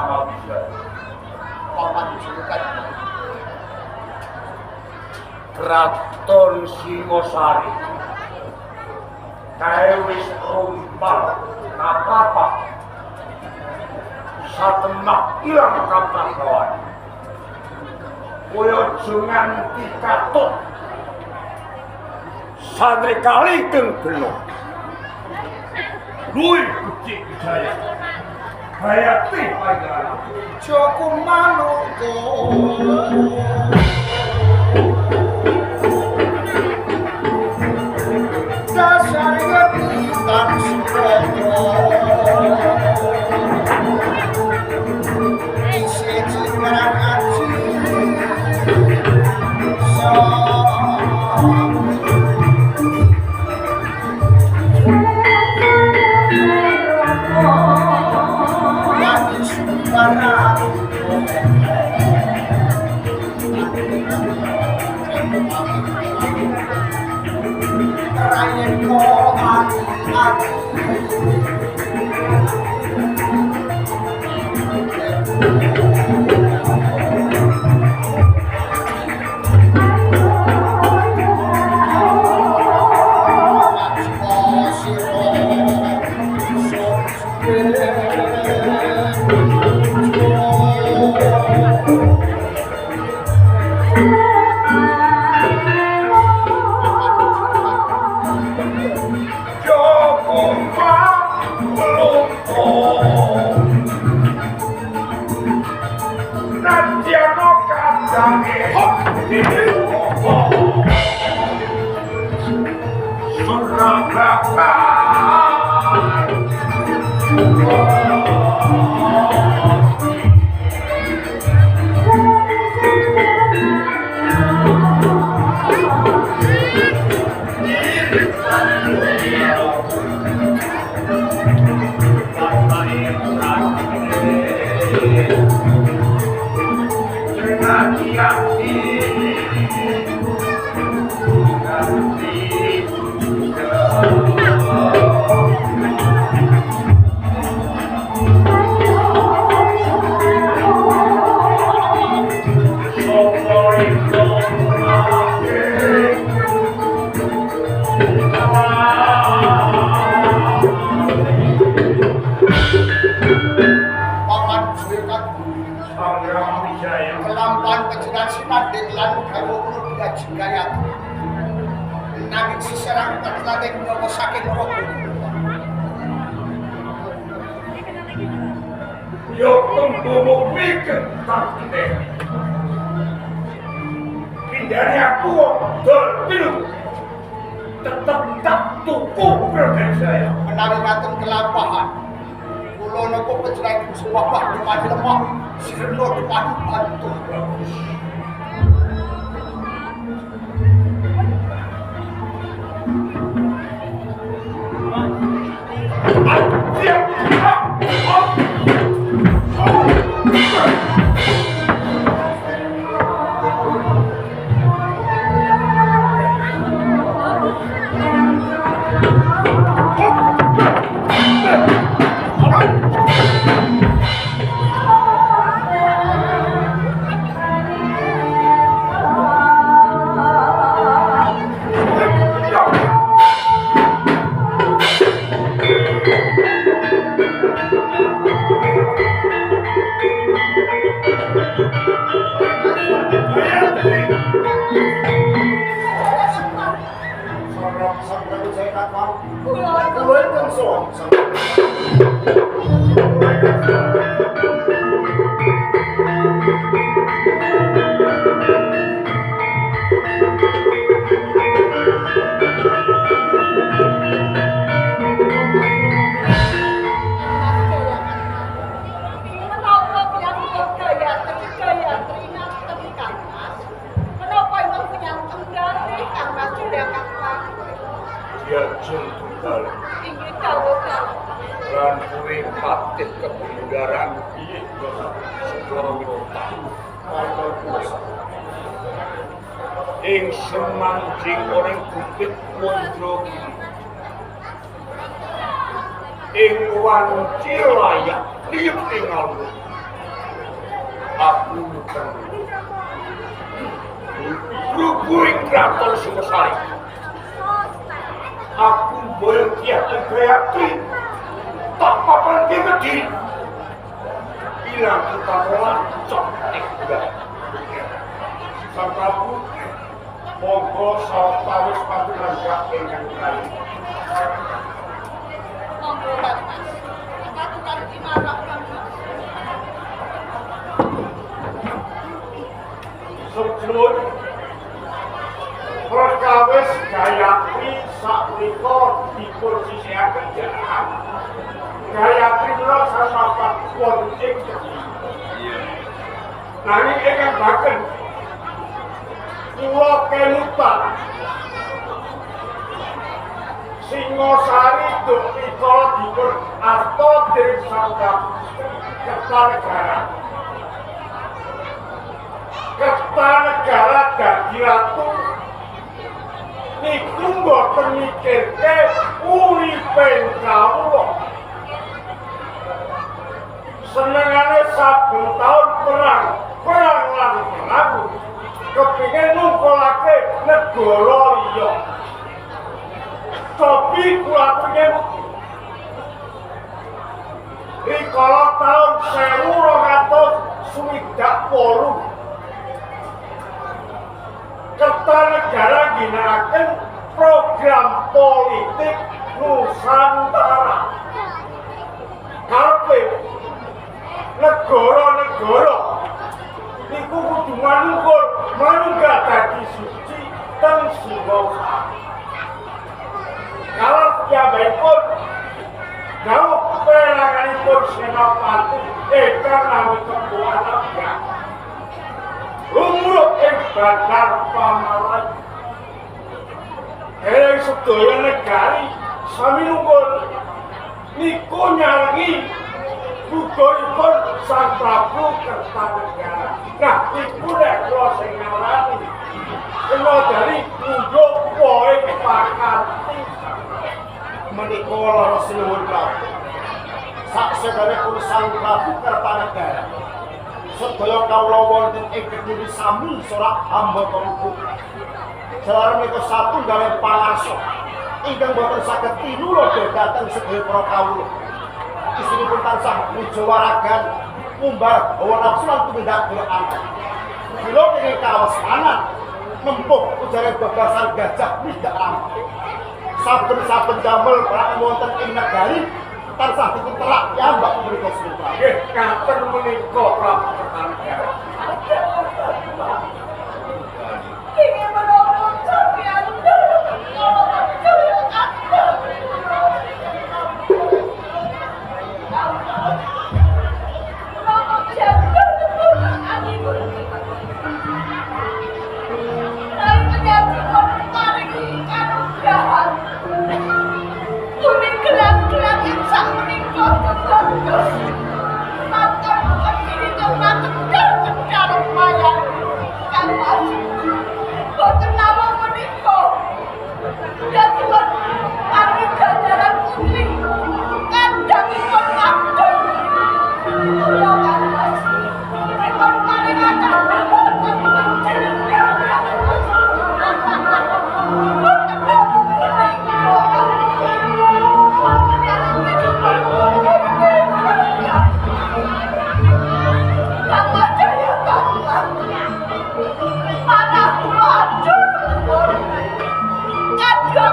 bisa. Paman julukan Kraton Singosari. Kae wis rumpal apa-apa. Satemak ilang kapan-kapan. Koyo jangan dikatut. Santri kali keng belum. Lui kucing saya. Hayati pagana. Joko Manuko. Dasar kepitan suroto. Isi cimeran aji. Rayen ko ati ing semanjing orang bukit mondro ing wanci layak liep ing alun boten. Rubuing kraton Singasari. Aku boyo kiaten kreatif. Tak papan kemedi. Bilang kita melancong ekda. Sang Prabu, monggo sawetawis paduka ingkang kali. Monggo Mas. Katuran dimarang Mas. Subjun perkawis Gayatri sakmenika dipun sisihaken jarak. Gayatri kula samapat wonten ing nanging ingkang baken kula kelutan Singasari duk pikala dipun asta dening Sang Kertanegara. Kertanegara dadi ratu niku mboten mikirke uripe kawula. Senengane saben taun perang lan perang kepingin nungkolake negara liya. Tapi kula pengen rikala taun 1268 Kertanegara ginakaken program politik Nusantara. Karepe negara-negara niku kudu manunggal dadi suci teng Singasari. Kalau piyambakipun dawuh peranganipun Senopati ingkang nami Kekuatan umur ing Bandar Pamalayu. Sedaya negari sami nunggul niku nyarengi bugonipun Sang Prabu Kertanegara. Nah, iku nek kula sing ngarani kena dari unduk poin pakarti menika lara sinuwun Prabu. Saksedanipun Sang Prabu Kertanegara sedaya kawula wonten ing kediri sami sorak hamba kanggo jalar menika satunggaling pangarsa ingkang boten saged tinula dhateng sedaya para kawula. Isinipun tansah mujawaragan mumbar hawa nafsu lan tumindak Quran. Kula ing kawasmanan nempuh ujare babasan gajah tidak ramah. Saben-saben damel pra wonten ing negari tansah dipun terak piyambak menika seputra. nggih katen menika Prabu Kertanegara. Ingin menolong sampeyan.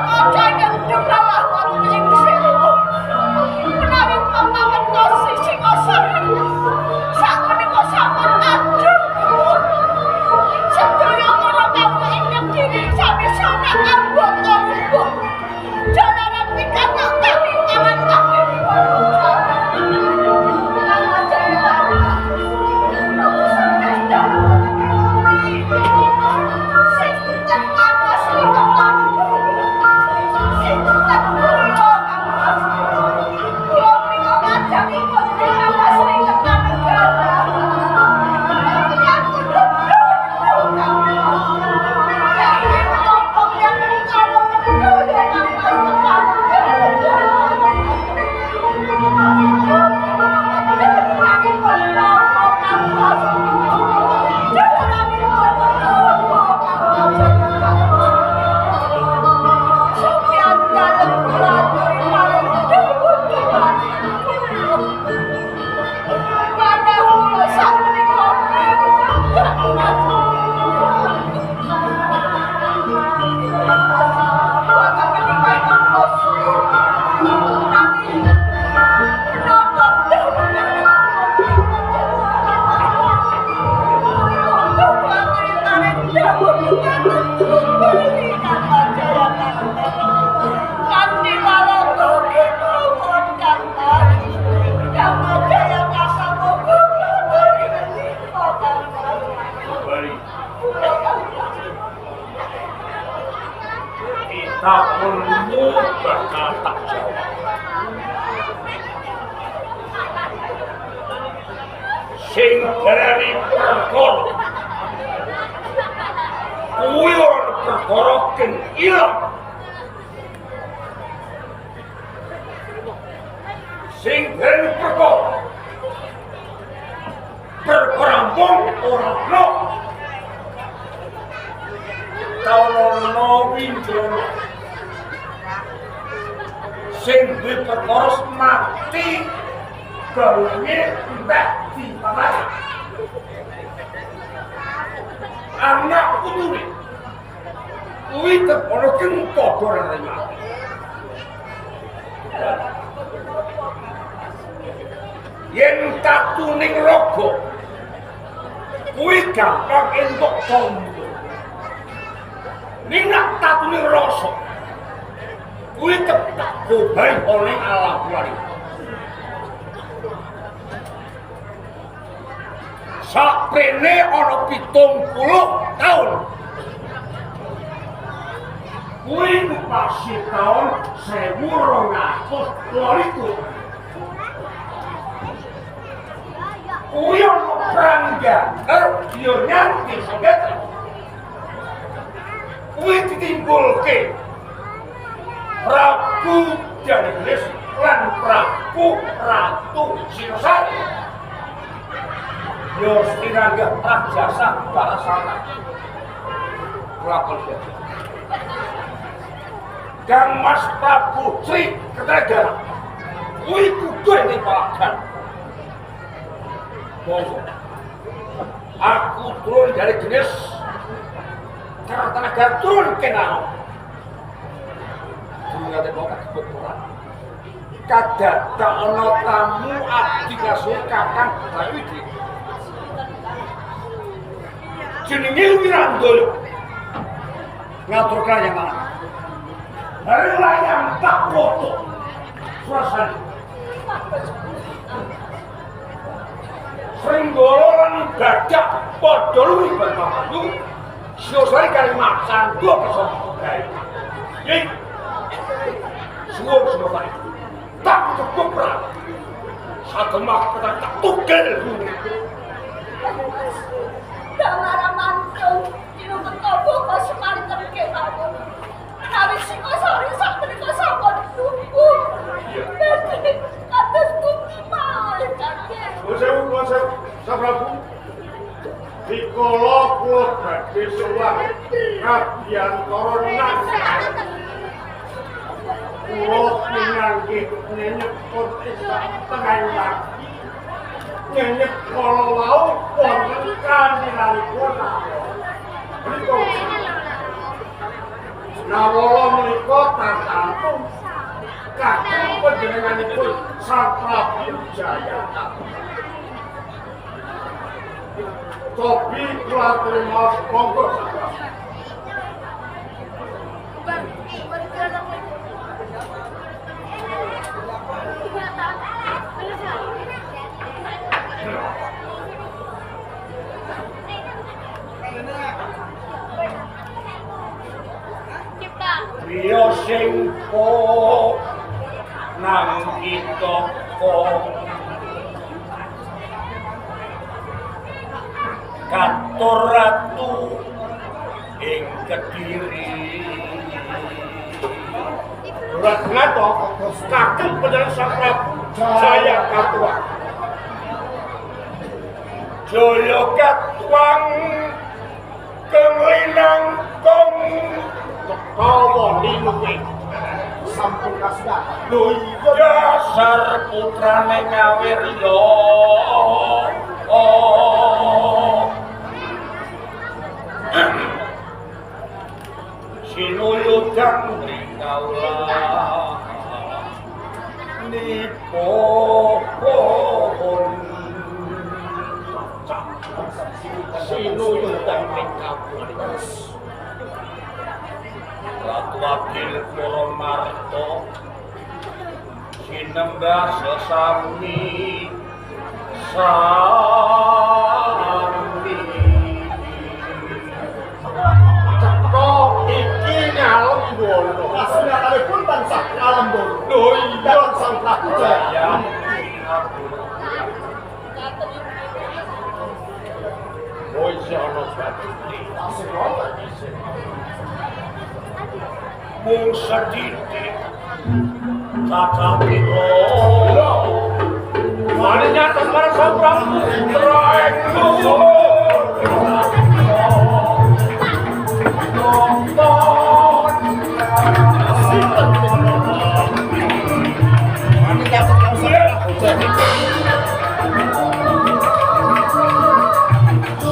Mana Tapunmu bakal tak jawab. Sing darani perkara kuwi ora perkara kang ilang. Sing darani perkara wong ora ono. Tawono winjono sing duwe perkara mati gawe mbak dipanas anak putune kuwi tepono keng padha ora mati yen tatuning raga kuwi gampang entuk tombo ning nak tatuning rasa kuwi tetep gobahe oleh alam waris. Saprene ana 70 taun. Kuwi pasti taun 1228. Kuwi ana prangga, yo nyanti sobat. Kuwi ditimbulke Prabu Danilis lan Prabu Ratu Singasari. Yo stinanggah rajasa barasana. Lakon dadi. Kang Mas Prabu Sri Kertajaya. Kuwi kudu dipalakan. Monggo. Aku turun dari jenis Kartanegara turun ke nao. Dunia demokrat kebetulan. Kadada ana tamu abdi kasuh Kakang Bayu iki. Jenenge Wirandolo. Ngatur kaya mana? Hari layang tak foto. Suasana. Sringgolan gajah padha luwih bantu. Siosari kali macan dua kesempatan baik. Yei, semua baik. Tak cukup berat. Satu mak tak tugel. Damara mantul, dino bertobo kau semantar ke kamu. Kami Singasari sakti kau sabar tunggu. Nanti atas bukti malah kakek. Konsep, Prabu. Rikala kula badhe sowan Kabyantara kula pinanggih nyeput tengah lagi nyep kala wau wonten kandhangipun menika nawala menika tartamtu kagem panjenenganipun Sang Prabu Jayata. Topi kula terima monggo. Rio sing po nang kita Katur Ratu ing Kediri. Ratna to kagem panjenengan Sang Prabu Jaya Katuang. Jaya Katuang kenglinang kong ketawa ninuwe sampun kasda. Lho iya dasar putrane Ngawirya. Sinuyudang ringaulah nipon sinuyudang ringaulah Ratu Wakil Purwomarto sinembah sesami sami ceko iki nyalem bono isih ana bati. Tasik wonten. Mung sedidik caca piro mari nyatos para sang prabu Prabu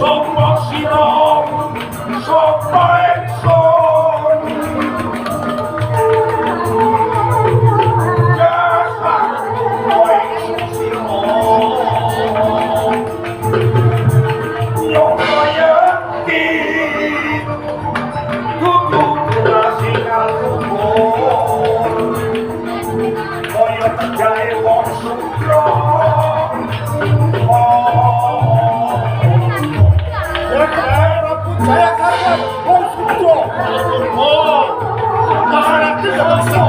Sopo sira sopo ingsun Saya karya Wong Sudra. Oh, Maharatu Dawasa.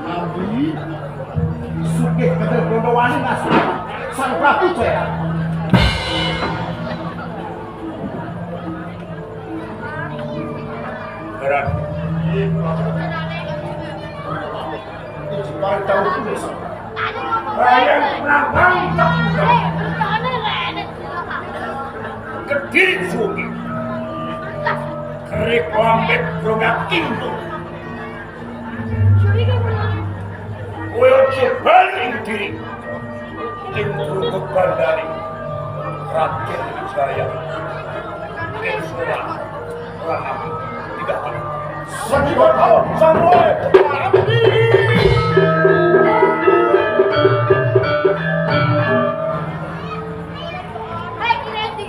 Nabi sugih kedhe Gondowani ngasih Sang Prabu Jaya. Berat. Mari tahu dulu Sang. Bayang perang Kediri sugi Kerik lambet rongak indo Kowe ojo balik diri Ing turu bandari Rakyat Wijaya Ing surah Rahmat Tidak tahu Sedikit tahun Samroe. Hai, Kireti.